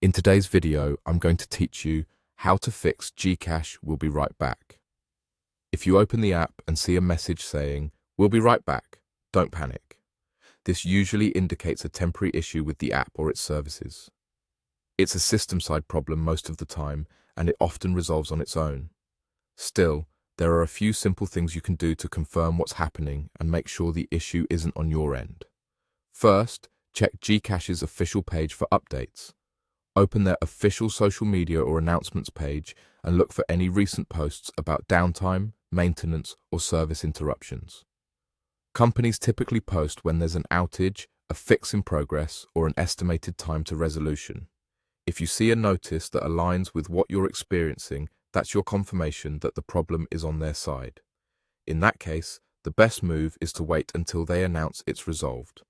In today's video, I'm going to teach you how to fix Gcash We'll Be Right Back. If you open the app and see a message saying, "We'll be right back," don't panic. This usually indicates a temporary issue with the app or its services. It's a system-side problem most of the time, and it often resolves on its own. Still, there are a few simple things you can do to confirm what's happening and make sure the issue isn't on your end. First, check Gcash's official page for updates. Open their official social media or announcements page and look for any recent posts about downtime, maintenance, or service interruptions. Companies typically post when there's an outage, a fix in progress, or an estimated time to resolution. If you see a notice that aligns with what you're experiencing, that's your confirmation that the problem is on their side. In that case, the best move is to wait until they announce it's resolved.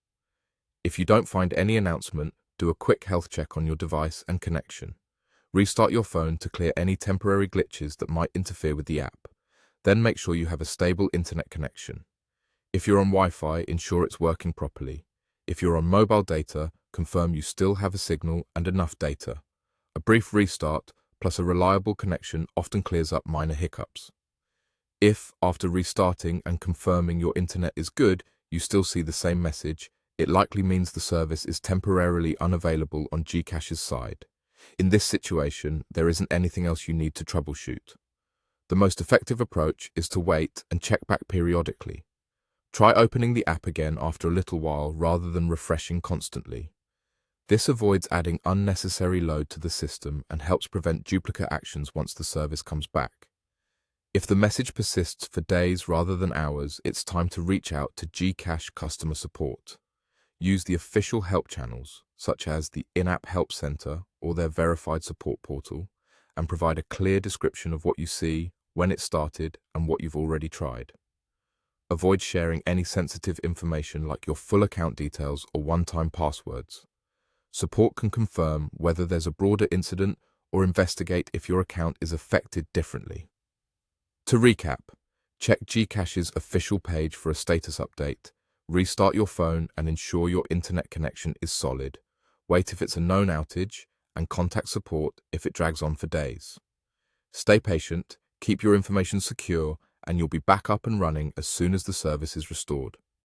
If you don't find any announcement, do a quick health check on your device and connection. Restart your phone to clear any temporary glitches that might interfere with the app. Then make sure you have a stable internet connection. If you're on Wi-Fi, ensure it's working properly. If you're on mobile data, confirm you still have a signal and enough data. A brief restart plus a reliable connection often clears up minor hiccups. If, after restarting and confirming your internet is good, you still see the same message, it likely means the service is temporarily unavailable on Gcash's side. In this situation, there isn't anything else you need to troubleshoot. The most effective approach is to wait and check back periodically. Try opening the app again after a little while rather than refreshing constantly. This avoids adding unnecessary load to the system and helps prevent duplicate actions once the service comes back. If the message persists for days rather than hours, it's time to reach out to Gcash customer support. Use the official help channels, such as the in-app help center or their verified support portal, and provide a clear description of what you see, when it started, and what you've already tried. Avoid sharing any sensitive information like your full account details or one-time passwords. Support can confirm whether there's a broader incident or investigate if your account is affected differently. To recap, check Gcash's official page for a status update, restart your phone and ensure your internet connection is solid, wait if it's a known outage, and contact support if it drags on for days. Stay patient, keep your information secure, and you'll be back up and running as soon as the service is restored.